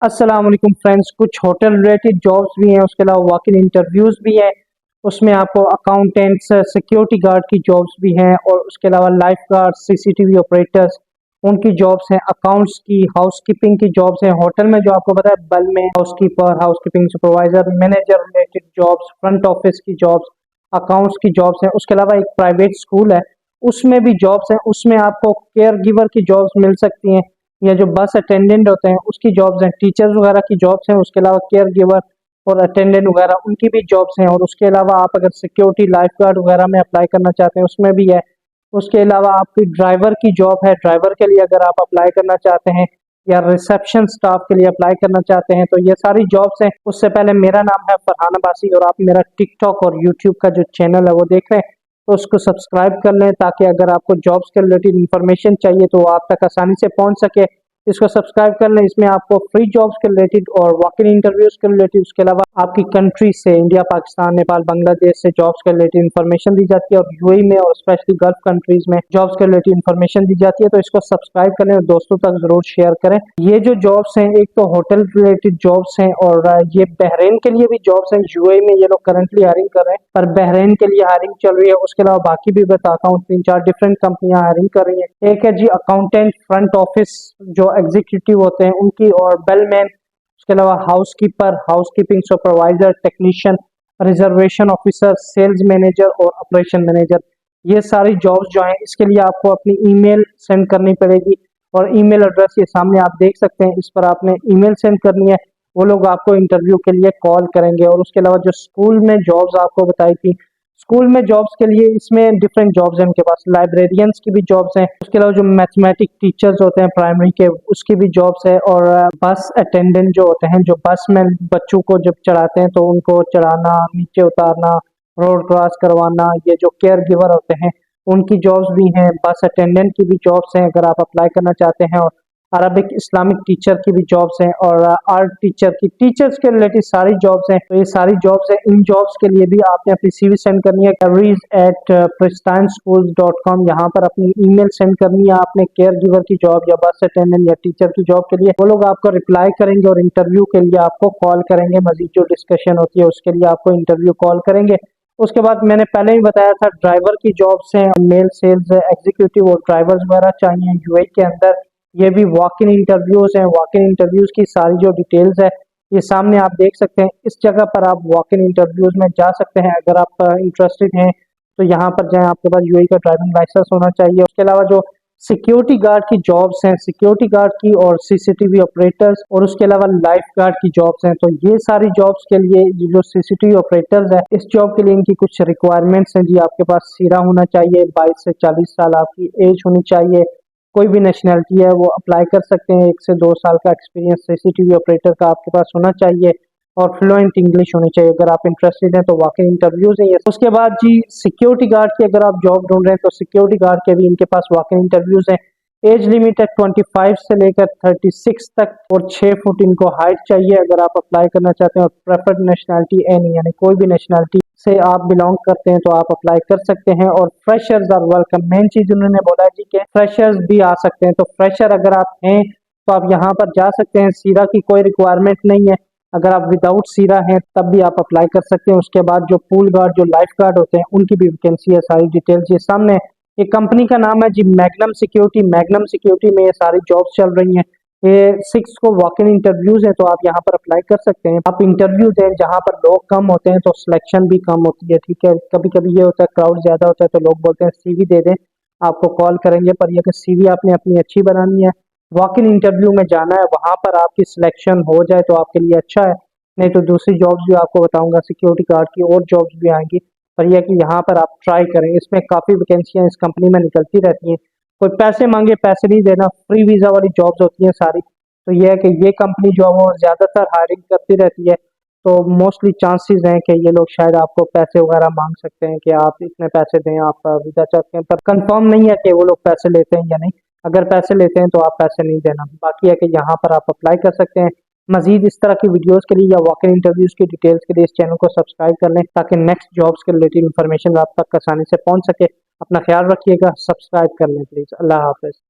अस्सलाम वालेकुम फ्रेंड्स। कुछ होटल रिलेटेड जॉब्स भी हैं, उसके अलावा वॉक इन इंटरव्यूज़ भी हैं। उसमें आपको अकाउंटेंट्स, सिक्योरिटी गार्ड की जॉब्स भी हैं और उसके अलावा लाइफ गार्ड, सीसीटीवी ऑपरेटर्स, उनकी जॉब्स हैं। अकाउंट्स की, हाउसकीपिंग की जॉब्स हैं। होटल में जो आपको पता है बल में housekeeper, housekeeping supervisor, manager related jobs, front office की जॉब्स, अकाउंट्स की जॉब्स हैं। उसके अलावा एक प्राइवेट स्कूल है, उसमें भी जॉब्स हैं। उसमें आपको केयर गिवर की जॉब्स मिल सकती हैं, या जो बस अटेंडेंट होते हैं उसकी जॉब्स हैं। टीचर्स वगैरह की जॉब्स हैं। उसके अलावा केयर गिवर और अटेंडेंट वगैरह उनकी भी जॉब्स हैं। और उसके अलावा आप अगर सिक्योरिटी लाइफ गार्ड वगैरह में अप्लाई करना चाहते हैं उसमें भी है। उसके अलावा आपकी ड्राइवर की जॉब है, ड्राइवर के लिए अगर आप अप्लाई करना चाहते हैं, या रिसेप्शन स्टाफ के लिए अप्लाई करना चाहते हैं, तो ये सारी जॉब्स हैं। उससे पहले मेरा नाम है फरहान अब्बासी और आप मेरा टिकटॉक और यूट्यूब का जो चैनल है वो देख रहे हैं, तो उसको सब्सक्राइब कर लें, ताकि अगर आपको जॉब्स के रिलेटेड इन्फॉर्मेशन चाहिए तो वो आप तक आसानी से पहुंच सके। इसको सब्सक्राइब कर लें। इसमें आपको फ्री जॉब्स के रिलेटेड और वॉक इन इंटरव्यूज के रिलेटेड, उसके अलावा आपकी कंट्री से, इंडिया, पाकिस्तान, नेपाल, बांग्लादेश से जॉब्स के रिलेटेड इन्फॉर्मेशन दी जाती है, और यूएई में और स्पेशली गल्फ कंट्रीज में जॉब्स के रिलेटेड इन्फॉर्मेशन दी जाती है। तो इसको सब्सक्राइब करें और दोस्तों तक जरूर शेयर करें। ये जो जॉब्स हैं, एक तो होटल रिलेटेड जॉब्स हैं, और ये बहरीन के लिए भी जॉब्स हैं। यूएई में ये लोग करंटली हायरिंग कर रहे हैं, पर बहरीन के लिए हायरिंग चल रही है। उसके अलावा बाकी भी बताता हूँ, 3-4 डिफरेंट कंपनियां हायरिंग कर रही है। एक है जी अकाउंटेंट, फ्रंट ऑफिस जो एग्जीक्यूटिव होते हैं उनकी, और बेलमैन। उसके अलावा housekeeper, housekeeping supervisor, technician, reservation officer, sales manager और ऑपरेशन मैनेजर, ये सारी जॉब्स जो हैं इसके लिए आपको अपनी ईमेल सेंड करनी पड़ेगी। और ईमेल एड्रेस ये सामने आप देख सकते हैं, इस पर आपने ईमेल सेंड करनी है। वो लोग आपको इंटरव्यू के लिए कॉल करेंगे। और उसके अलावा जो स्कूल में जॉब्स आपको बताई थी, स्कूल में जॉब्स के लिए इसमें डिफरेंट जॉब्स हैं उनके पास। लाइब्रेरियंस की भी जॉब्स हैं। उसके अलावा जो मैथमेटिक टीचर्स होते हैं प्राइमरी के, उसकी भी जॉब्स है। और बस अटेंडेंट जो होते हैं, जो बस में बच्चों को जब चढ़ाते हैं तो उनको चढ़ाना, नीचे उतारना, रोड क्रॉस करवाना, ये जो केयर गिवर होते हैं उनकी जॉब्स भी हैं। बस अटेंडेंट की भी जॉब्स हैं अगर आप अप्लाई करना चाहते हैं। और अरबिक इस्लामिक टीचर की भी जॉब्स हैं, और आर्ट टीचर की, टीचर्स के रिलेटेड सारी जॉब्स हैं। तो ये सारी जॉब्स हैं। इन जॉब्स के लिए भी आपने अपनी सीवी सेंड करनी है careers@pristainschools.com। यहाँ पर अपनी ईमेल सेंड करनी है आपने, केयर गिवर की जॉब या बस अटेंडेंट या टीचर की जॉब के लिए। वो लोग आपको रिप्लाई करेंगे और इंटरव्यू के लिए आपको कॉल करेंगे। मजीद जो डिस्कशन होती है उसके लिए आपको इंटरव्यू कॉल करेंगे। उसके बाद मैंने पहले ही बताया था, ड्राइवर की जॉब्स हैं, मेल सेल्स एग्जीक्यूटिव और ड्राइवर्स वगैरह चाहिए यूएई के अंदर। ये भी वॉक इन इंटरव्यूज हैं। वॉक इन इंटरव्यूज की सारी जो डिटेल्स है ये सामने आप देख सकते हैं। इस जगह पर आप वॉक इन इंटरव्यूज में जा सकते हैं अगर आप इंटरेस्टेड हैं। तो यहाँ पर जाएं, आपके पास यूएई का ड्राइविंग लाइसेंस होना चाहिए। उसके अलावा जो सिक्योरिटी गार्ड की जॉब्स हैं, सिक्योरिटी गार्ड की और सीसीटीवी ऑपरेटर्स, और उसके अलावा लाइफ गार्ड की जॉब्स हैं। तो ये सारी जॉब्स के लिए ये जो सीसीटीवी ऑपरेटर्स है, इस जॉब के लिए इनकी कुछ रिक्वायरमेंट्स हैं जी। आपके पास सीरा होना चाहिए, 22 से 40 साल आपकी एज होनी चाहिए। कोई भी नेशनैलिटी है वो अप्लाई कर सकते हैं। 1 से 2 साल का एक्सपीरियंस सीसीटीवी ऑपरेटर का आपके पास होना चाहिए, और फ्लुएंट इंग्लिश होनी चाहिए। अगर आप इंटरेस्टेड हैं तो वाकई इंटरव्यूज है ये। उसके बाद जी सिक्योरिटी गार्ड की अगर आप जॉब ढूंढ रहे हैं तो सिक्योरिटी गार्ड के भी इनके पास वाकई इंटरव्यूज हैं। एज लिमिट है 25 से लेकर 36 तक, और 6 फुट इनको हाइट चाहिए अगर आप अप्लाई करना चाहते हैं। और प्रेफर्ड नेशनैलिटी एनी, यानी कोई भी नेशनैलिटी से आप बिलोंग करते हैं तो आप अप्लाई कर सकते हैं। और फ्रेशर्स आर वेलकम, मेन चीज उन्होंने बोला है जी कि फ्रेशर्स भी आ सकते हैं। तो फ्रेशर अगर आप हैं तो आप यहाँ पर जा सकते हैं। सीरा की कोई रिक्वायरमेंट नहीं है। अगर आप विदाउट सीरा हैं तब भी आप अप्लाई कर सकते हैं। उसके बाद जो पूल गार्ड, जो लाइफ गार्ड होते हैं, उनकी भी वैकेंसी है। सारी डिटेल्स ये सामने। ये कंपनी का नाम है जी मैग्नम सिक्योरिटी। मैग्नम सिक्योरिटी में ये सारी जॉब्स चल रही हैं। ये 6 को वॉक इन इंटरव्यूज है, तो आप यहाँ पर अप्लाई कर सकते हैं। आप इंटरव्यू दें, जहाँ पर लोग कम होते हैं तो सिलेक्शन भी कम होती है, ठीक है। कभी कभी ये होता है क्राउड ज्यादा होता है तो लोग बोलते हैं सीवी दे दें, आपको कॉल करेंगे। पर ये कि सीवी आपने अपनी अच्छी बनानी है, वॉक इन इंटरव्यू में जाना है, वहां पर आपकी सिलेक्शन हो जाए तो आपके लिए अच्छा है। नहीं तो दूसरी जॉब्स भी आपको बताऊंगा, सिक्योरिटी गार्ड की और जॉब्स भी आएंगी। पर यह कि यहाँ पर आप ट्राई करें, इसमें काफ़ी वैकेंसियाँ इस कंपनी में निकलती रहती हैं। कोई पैसे मांगे, पैसे नहीं देना, फ्री वीज़ा वाली जॉब्स होती हैं सारी। तो यह है कि ये कंपनी जो है वो ज़्यादातर हायरिंग करती रहती है। तो मोस्टली चांसेस हैं कि ये लोग शायद आपको पैसे वगैरह मांग सकते हैं कि आप इतने पैसे दें, आप वीज़ा चाहते हैं। पर कंफर्म नहीं है कि वो लोग पैसे लेते हैं या नहीं। अगर पैसे लेते हैं तो आप पैसे नहीं देना। बाकी है कि यहाँ पर आप अप्लाई कर सकते हैं। मजीद इस तरह की वीडियोस के लिए या वॉक इन इंटरव्यूज की डिटेल्स के लिए इस चैनल को सब्सक्राइब कर लें, ताकि नेक्स्ट जॉब्स के रिलेटेड इन्फॉर्मेशन आप तक आसानी से पहुंच सके। अपना ख्याल रखिएगा, सब्सक्राइब कर लें प्लीज़। अल्लाह हाफिज़।